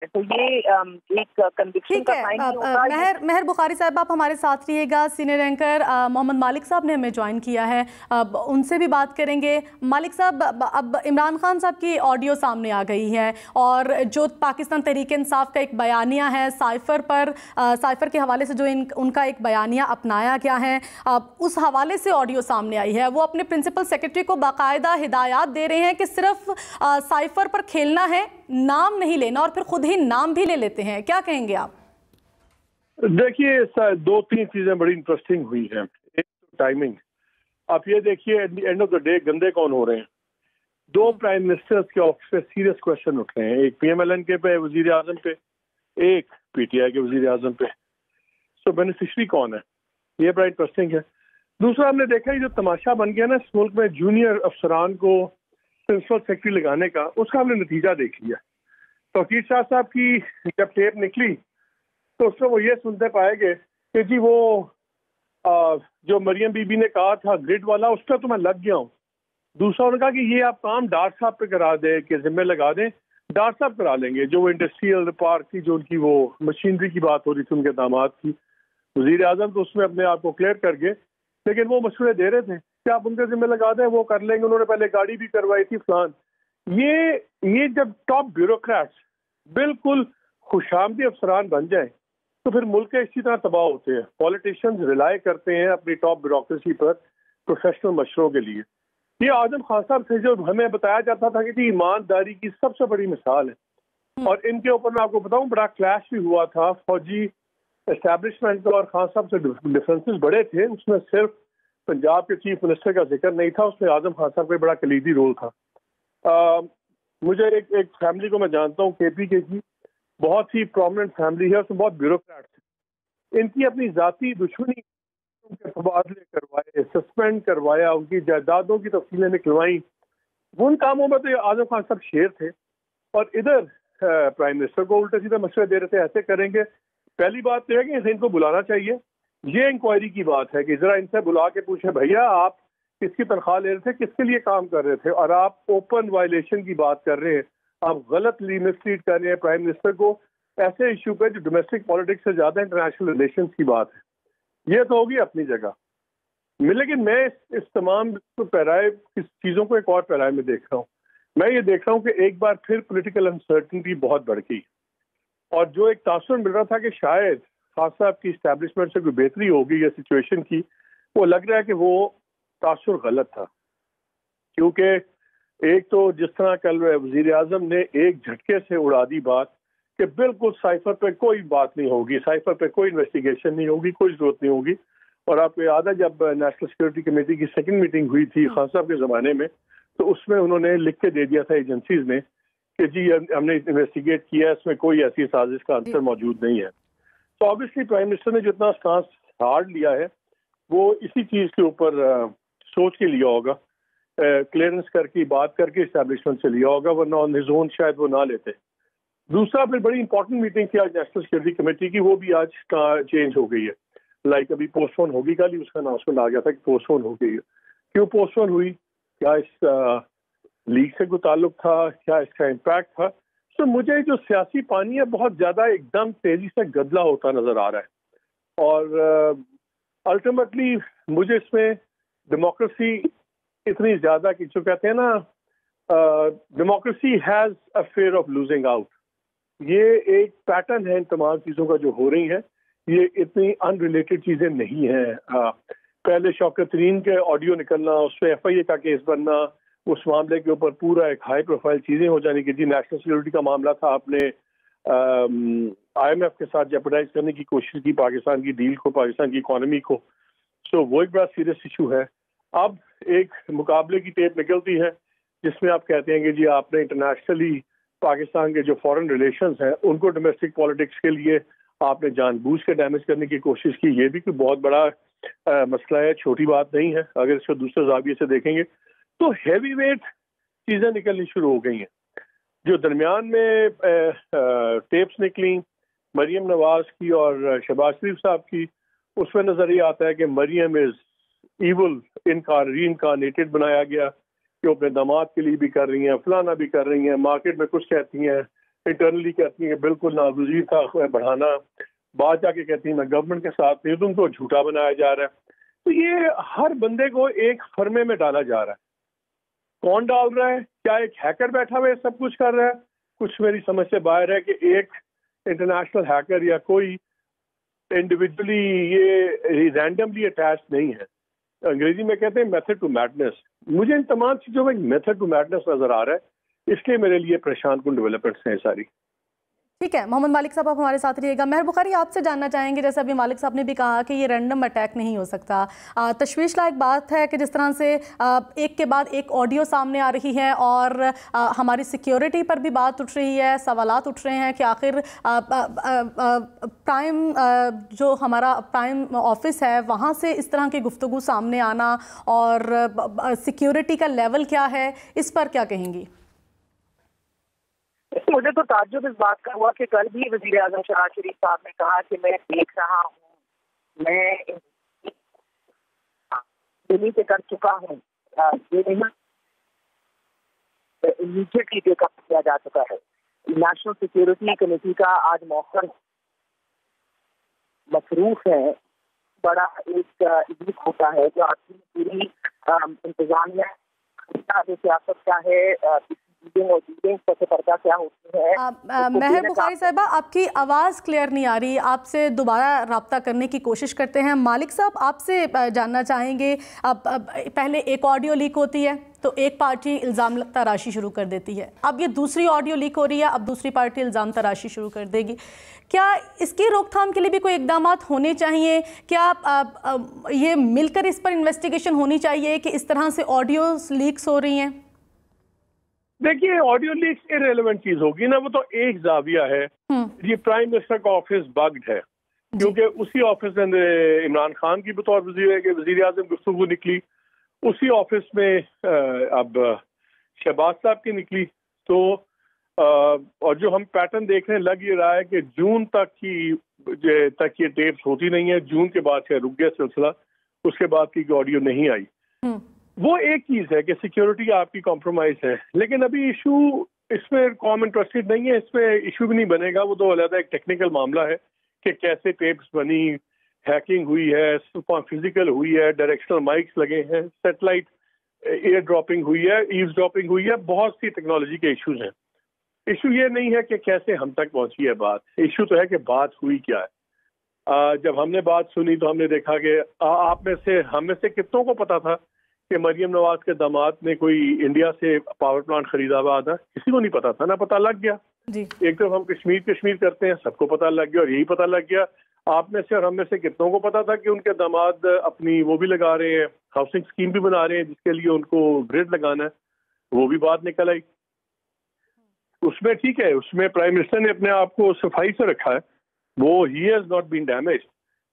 تو یہ ایک کنوکشن کا سائن نہیں ہوتا۔ مہر بخاری صاحب آپ ہمارے ساتھ رہیے گا، سینئر اینکر محمد مالک صاحب نے ہمیں جوائن کیا ہے، ان سے بھی بات کریں گے۔ مالک صاحب، اب عمران خان صاحب کی آڈیو سامنے آ گئی ہے اور جو پاکستان تحریک انصاف کا ایک بیانیہ ہے سائفر کے حوالے سے جو ان کا ایک بیانیہ اپنایا گیا ہے، اس حوالے سے آڈیو سامنے آئی ہے۔ وہ اپنے پرنسپل سیکرٹری کو باقاعدہ ہدایات دے رہے ہیں کہ صرف سائفر پر کھیلنا ہے، نام نہیں لینا، اور پھر خود ہی نام بھی لے لیتے ہیں۔ کیا کہیں گے آپ؟ دیکھیے، دو تین چیزیں بڑی انٹرسٹنگ ہوئی ہیں۔ ایک تو ٹائمنگ، آپ یہ دیکھیے at the end of the day گندے کون ہو رہے ہیں؟ دو پرائم منسٹرز کے آفس پہ سیریس کوشچن اٹھ رہے ہیں، ایک پی ایم ایل این کے پہ، وزیر اعظم پہ، ایک پی ٹی آئی کے وزیر اعظم پہ۔ سو بینیفیشری کون ہے؟ یہ بڑا انٹرسٹنگ ہے۔ دوسرا، ہم نے دیکھا یہ جو تماشا بن گیا نا اس ملک میں جونیئر افسران کو پرنسپل سیکرٹری لگانے کا، اس کا ہم نے نتیجہ دیکھ لیا۔ توقیر شاہ صاحب کی جب ٹیپ نکلی تو اس میں وہ یہ سنتے پائے گے کہ جی وہ جو مریم بی بی نے کہا تھا گرڈ والا، اس پہ تو میں لگ گیا ہوں۔ دوسرا انہوں نے کہا کہ یہ آپ کام ڈاکٹر صاحب پہ کرا دیں، کہ ذمہ لگا دیں، ڈاکٹر صاحب کرا لیں گے۔ جو وہ انڈسٹریل پارک کی جو ان کی وہ مشینری کی بات ہو رہی تھی ان کے داماد کی، وزیر اعظم تو اس میں اپنے آپ کو کلیئر کر گئے، لیکن وہ مشورے دے رہے تھے کہ آپ ان کے ذمہ لگا دیں، وہ کر لیں گے۔ انہوں نے پہلے گاڑی بھی کروائی تھی فلان۔ یہ جب ٹاپ بیوروکریٹس بالکل خوشامدی افسران بن جائیں تو پھر ملک اسی طرح تباہ ہوتے ہیں۔ پولیٹیشنز ریلائی کرتے ہیں اپنی ٹاپ بیوروکریسی پر پروفیشنل مشوروں کے لیے۔ یہ اعظم خان صاحب سے جو ہمیں بتایا جاتا تھا کہ جی ایمانداری کی سب سے بڑی مثال ہے، اور ان کے اوپر میں آپ کو بتاؤں بڑا کلیش بھی ہوا تھا فوجی اسٹیبلشمنٹ اور خان صاحب سے ڈفرینسز بڑے تھے۔ اس میں صرف پنجاب کے چیف منسٹر کا ذکر نہیں تھا، اس میں اعظم خان صاحب کا بڑا کلیدی رول تھا۔ مجھے ایک فیملی کو میں جانتا ہوں کے پی کے کی، بہت ہی پرومننٹ فیملی ہے، اس میں بہت بیوروکریٹس ہیں۔ ان کی اپنی ذاتی دشمنی، ان کے تبادلے کروائے، سسپینڈ کروایا، ان کی جائیدادوں کی تفصیلیں نکلوائیں۔ ان کاموں میں تو اعظم خان صاحب شیر تھے، اور ادھر پرائم منسٹر کو الٹے سیدھے مشورے دے رہے تھے ایسے کریں گے۔ پہلی بات تو ہے کہ ان کو بلانا چاہیے، یہ انکوائری کی بات ہے کہ ذرا ان سے بلا کے پوچھیں بھیا آپ کس کی تنخواہ لے رہے تھے، کس کے لیے کام کر رہے تھے، اور آپ اوپن وائلیشن کی بات کر رہے ہیں، آپ غلط مسلیڈ کر رہے ہیں پرائم منسٹر کو ایسے ایشو پہ جو ڈومیسٹک پالیٹکس سے زیادہ انٹرنیشنل ریلیشنز کی بات ہے۔ یہ تو ہوگی اپنی جگہ، لیکن میں اس تمام چیزوں کو ایک اور پیرائے میں دیکھ رہا ہوں۔ میں یہ دیکھ رہا ہوں کہ ایک بار پھر پولیٹیکل انسرٹنٹی بہت بڑھ گئی، اور جو ایک تاثر مل رہا تھا کہ شاید خان صاحب کی اسٹیبلشمنٹ سے کوئی بہتری ہوگی یا سچویشن کی، وہ لگ رہا ہے کہ وہ تاثر غلط تھا۔ کیونکہ ایک تو جس طرح کل وزیر اعظم نے ایک جھٹکے سے اڑا دی بات کہ بالکل سائفر پہ کوئی بات نہیں ہوگی، سائفر پہ کوئی انویسٹیگیشن نہیں ہوگی، کوئی ضرورت نہیں ہوگی۔ اور آپ کو یاد ہے جب نیشنل سیکورٹی کمیٹی کی سیکنڈ میٹنگ ہوئی تھی خان صاحب کے زمانے میں، تو اس میں انہوں نے لکھ کے دے دیا تھا ایجنسیز نے کہ جی ہم نے انویسٹیگیٹ کیا ہے، اس میں کوئی ایسی سازش کا عنصر موجود نہیں ہے۔ تو آبویسلی پرائم منسٹر نے جتنا سٹانس ہارڈ لیا ہے وہ اسی چیز کے اوپر سوچ کے لیا ہوگا، کلیئرنس کر کے بات کر کے اسٹیبلشمنٹ سے لیا ہوگا، ورنہ آن ہز اون شاید وہ نہ لیتے۔ دوسرا پھر بڑی امپورٹنٹ میٹنگ تھی آج نیشنل سیکورٹی کمیٹی کی، وہ بھی آج چینج ہو گئی ہے، لائک ابھی پوسٹ پون ہوگی، کل ہی اس کا اناؤنسمنٹ آ گیا تھا کہ پوسٹ پون ہو گئی ہے۔ کیوں پوسٹ پون ہوئی؟ کیا اس لیگ سے کوئی تعلق تھا؟ کیا اس کا امپیکٹ تھا؟ تو مجھے جو سیاسی پانی ہے بہت زیادہ ایک دم تیزی سے گدلا ہوتا نظر آ رہا ہے، اور الٹیمیٹلی مجھے اس میں ڈیموکریسی اتنی زیادہ کہ جو کہتے ہیں نا democracy has a fear of losing out, یہ ایک پیٹرن ہے ان تمام چیزوں کا جو ہو رہی ہیں، یہ اتنی ان ریلیٹڈ چیزیں نہیں ہیں۔ پہلے شوکت ترین کے آڈیو نکلنا، اس پہ ایف آئی اے کا کیس بننا، اس معاملے کے اوپر پورا ایک ہائی پروفائل چیزیں ہو جانی کہ جی نیشنل سیکورٹی کا معاملہ تھا، آپ نے آئی ایم ایف کے ساتھ جیپرڈائز کرنے کی کوشش کی پاکستان کی ڈیل کو، پاکستان کی اکانومی کو، سو وہ ایک بڑا سیریس ایشو ہے۔ اب ایک مقابلے کی ٹیپ نکلتی ہے جس میں آپ کہتے ہیں کہ جی آپ نے انٹرنیشنلی پاکستان کے جو فارن ریلیشنز ہیں ان کو ڈومیسٹک پالیٹکس کے لیے آپ نے جان بوجھ کے ڈیمیج کرنے کی کوشش کی۔ یہ بھی کوئی بہت بڑا مسئلہ ہے، چھوٹی بات نہیں ہے اگر اس کو دوسرے زاویے سے دیکھیں گے تو۔ ہیوی ویٹ چیزیں نکلنی شروع ہو گئی ہیں۔ جو درمیان میں ٹیپس نکلیں مریم نواز کی اور شہباز شریف صاحب کی، اس میں نظر یہ آتا ہے کہ مریم از ایول، ری انکارنیٹڈ بنایا گیا کہ وہ اپنے داماد کے لیے بھی کر رہی ہیں، فلانا بھی کر رہی ہیں، مارکیٹ میں کچھ کہتی ہیں، انٹرنلی کہتی ہیں بالکل نہ وزیر کا بڑھانا، بعد جا کے کہتی ہیں میں گورنمنٹ کے ساتھ نہیں، تم کو جھوٹا بنایا جا رہا ہے. تو یہ ہر بندے کو ایک فرمے میں ڈالا جا رہا ہے. کون ڈال رہا ہے؟ کیا ایک ہیکر بیٹھا ہوا ہے سب کچھ کر رہا ہے؟ کچھ میری سمجھ سے باہر ہے کہ ایک انٹرنیشنل ہیکر یا کوئی انڈیویجولی یہ رینڈملی اٹیچ نہیں ہے. انگریزی میں کہتے ہیں میتھڈ ٹو میڈنس. مجھے ان تمام چیزوں میں میتھڈ ٹو میڈنس نظر آ رہا ہے، اس لیے میرے لیے پریشان کن ڈیولپمنٹس ہیں ساری. ٹھیک ہے محمد مالک صاحب، آپ ہمارے ساتھ رہیے گا. مہر بخاری، آپ سے جاننا چاہیں گے، جیسے ابھی مالک صاحب نے بھی کہا کہ یہ رینڈم اٹیک نہیں ہو سکتا. تشویش لائق بات ہے کہ جس طرح سے ایک کے بعد ایک آڈیو سامنے آ رہی ہے اور ہماری سیکیورٹی پر بھی بات اٹھ رہی ہے، سوالات اٹھ رہے ہیں کہ آخر پرائم جو ہمارا پرائم آفس ہے وہاں سے اس طرح کی گفتگو سامنے آنا اور سیکیورٹی کا لیول کیا ہے، اس پر کیا کہیں گی؟ مجھے تو تعجب اس بات کا ہوا کہ کل بھی وزیر اعظم شہباز شریف صاحب نے کہا کہ میں دیکھ رہا ہوں، میں دلی سے کر چکا ہوں. یہ نہیں امیڈیٹلی ٹیک اپ کیا جا چکا ہے. نیشنل سیکیورٹی کمیٹی کا آج موقع مصروف ہے، بڑا ایک ایونٹ ہوتا ہے جو آپ کی پوری انتظامیہ سیاست کیا ہے، مہر بخاری صاحبہ، آپ کی آواز کلیئر نہیں آ رہی، آپ سے دوبارہ رابطہ کرنے کی کوشش کرتے ہیں. مالک صاحب، آپ سے جاننا چاہیں گے، اب پہلے ایک آڈیو لیک ہوتی ہے تو ایک پارٹی الزام تراشی شروع کر دیتی ہے، اب یہ دوسری آڈیو لیک ہو رہی ہے، اب دوسری پارٹی الزام تراشی شروع کر دے گی. کیا اس کی روک تھام کے لیے بھی کوئی اقدامات ہونے چاہیے؟ کیا یہ مل کر اس پر انویسٹیگیشن ہونی چاہیے کہ اس طرح سے آڈیوز لیکس ہو رہی ہیں؟ دیکھیے، آڈیو لیکس ارریلیونٹ چیز ہوگی نا، وہ تو ایک زاویہ ہے. یہ پرائم منسٹر کا آفس بگڈ ہے کیونکہ اسی آفس میں عمران خان کی بطور وزیر اعظم گفتگو نکلی، اسی آفس میں اب شہباز صاحب کی نکلی. تو اور جو ہم پیٹرن دیکھ رہے ہیں، لگ یہ رہا ہے کہ جون تک یہ ٹیپس ہوتی نہیں ہے. جون کے بعد سے رک گیا سلسلہ، اس کے بعد کی آڈیو نہیں آئی. وہ ایک چیز ہے کہ سیکیورٹی آپ کی کمپرومائز ہے، لیکن ابھی ایشو اس میں قوم انٹرسٹڈ نہیں ہے، اس میں ایشو بھی نہیں بنے گا. وہ تو علیحدہ ایک ٹیکنیکل معاملہ ہے کہ کیسے ٹیپس بنی، ہیکنگ ہوئی ہے، فزیکل ہوئی ہے، ڈائریکشنل مائکس لگے ہیں، سیٹلائٹ ایئر ڈراپنگ ہوئی ہے، ایوز ڈراپنگ ہوئی ہے. بہت سی ٹیکنالوجی کے ایشوز ہیں. ایشو یہ نہیں ہے کہ کیسے ہم تک پہنچی ہے بات، ایشو تو ہے کہ بات ہوئی کیا ہے. جب ہم نے بات سنی تو ہم نے دیکھا کہ ہم میں سے کتنوں کو پتا تھا کہ مریم نواز کے داماد نے کوئی انڈیا سے پاور پلانٹ خریدا ہوا تھا؟ کسی کو نہیں پتا تھا نا، پتا لگ گیا. ایک طرف ہم کشمیر کرتے ہیں، سب کو پتا لگ گیا، اور یہی پتا لگ گیا آپ میں سے اور ہم میں سے کتنوں کو پتا تھا کہ ان کے داماد اپنی وہ بھی لگا رہے ہیں، ہاؤسنگ اسکیم بھی بنا رہے ہیں جس کے لیے ان کو گریڈ لگانا ہے. وہ بھی بات نکل آئی. اس میں ٹھیک ہے، اس میں پرائم منسٹر نے اپنے آپ کو صفائی سے رکھا ہے، وہ he has not been damage,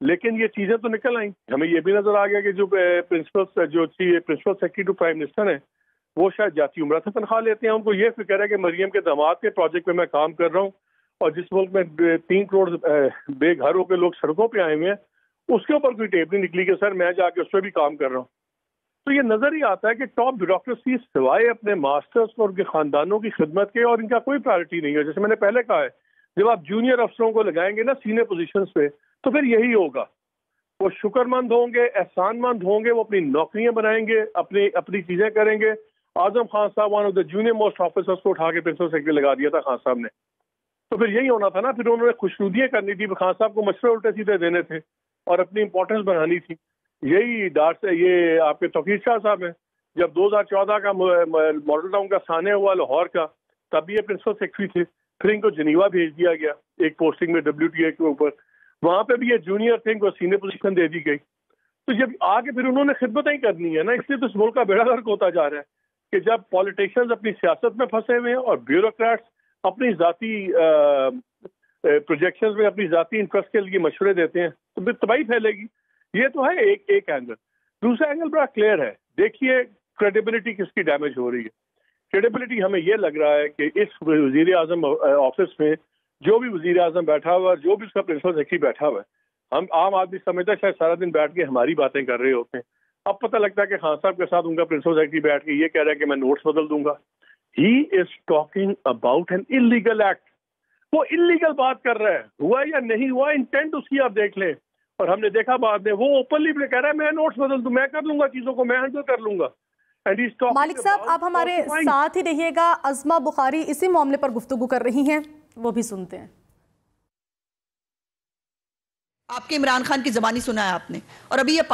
لیکن یہ چیزیں تو نکل آئیں. ہمیں یہ بھی نظر آ گیا کہ جو principal secretary to prime minister ہیں وہ شاید جاتی عمرہ سے تنخواہ لیتے ہیں. ان کو یہ فکر ہے کہ مریم کے داماد کے پروجیکٹ پہ میں کام کر رہا ہوں، اور جس ملک میں 3 کروڑ بے گھر ہو کے لوگ سڑکوں پہ آئے ہوئے ہیں، اس کے اوپر کوئی ٹیپ نہیں نکلی کہ سر میں جا کے اس پہ بھی کام کر رہا ہوں. تو یہ نظر ہی آتا ہے کہ ٹاپ بیوروکریسی سوائے اپنے ماسٹرز اور ان کے خاندانوں کی خدمت کے اور ان کا کوئی پرائرٹی نہیں ہے. جیسے میں نے پہلے کہا ہے، جب آپ جونیئر افسروں کو لگائیں گے نا سینئر پوزیشنز پہ تو پھر یہی ہوگا. وہ شکر مند ہوں گے، احسان مند ہوں گے، وہ اپنی نوکریاں بنائیں گے، اپنی چیزیں کریں گے. اعظم خان صاحب one of the junior most officers کو اٹھا کے پرنسپل سیکرٹری لگا دیا تھا خان صاحب نے. تو پھر یہی ہونا تھا نا، پھر انہوں نے خوشنودیاں کرنی تھی، خان صاحب کو مشورے الٹے سیدھے دینے تھے اور اپنی امپورٹنس بڑھانی تھی. یہی ڈار سے یہ آپ کے توقیر شاہ صاحب ہیں، جب 2014 کا ماڈل ٹاؤن کا سانحہ ہوا لاہور کا، تب یہ پرنسپل سیکرٹری تھے. پھر ان کو جنیوا بھیج دیا گیا ایک پوسٹنگ میں WTA کے اوپر، وہاں پہ بھی یہ جونیئر تھے، ان کو سینئر پوزیشن دے دی گئی. تو جب آگے پھر انہوں نے خدمتیں ہی کرنی ہے نا، اس لیے تو اس ملک کا بیڑا غرق ہوتا جا رہا ہے کہ جب پالیٹیشنز اپنی سیاست میں پھنسے ہوئے ہیں اور بیوروکریٹس اپنی ذاتی پروجیکشنز میں اپنی ذاتی انٹرسٹ کے لیے مشورے دیتے ہیں تو پھر تباہی پھیلے گی. یہ تو ہے ایک اینگل. دوسرا اینگل بڑا کلیئر ہے. دیکھیے کریڈیبلٹی کس کی ڈیمیج ہو رہی ہے. کریڈیبلٹی ہمیں یہ لگ رہا ہے کہ اس وزیر اعظم آفس میں جو بھی وزیر اعظم بیٹھا ہوا ہے، جو بھی اس کا پرنسپل سیکرٹری بیٹھا ہوا ہے، ہم عام آدمی سمجھتا ہے شاید سارا دن بیٹھ کے ہماری باتیں کر رہے ہوتے ہیں. اب پتہ لگتا ہے کہ خان صاحب کے ساتھ ان کا پرنسپل سیکرٹری بیٹھ کے یہ کہہ رہا ہے کہ میں نوٹس بدل دوں گا. He is talking about an illegal act. وہ انلیگل بات کر رہا ہے، ہوا یا نہیں ہوا، انٹینٹ اس کی آپ دیکھ لیں. اور ہم نے دیکھا بعد میں وہ اوپنلی کہہ رہا ہے میں نوٹس بدل دوں، میں کر لوں گا چیزوں کو، میں ہینڈل کر لوں گا. مالک صاحب آپ ہمارے ساتھ ہی رہیے گا، عظمہ بخاری اسی معاملے پر گفتگو کر رہی ہیں، وہ بھی سنتے ہیں. آپ کے عمران خان کی زبانی سنا ہے آپ نے، اور ابھی یہ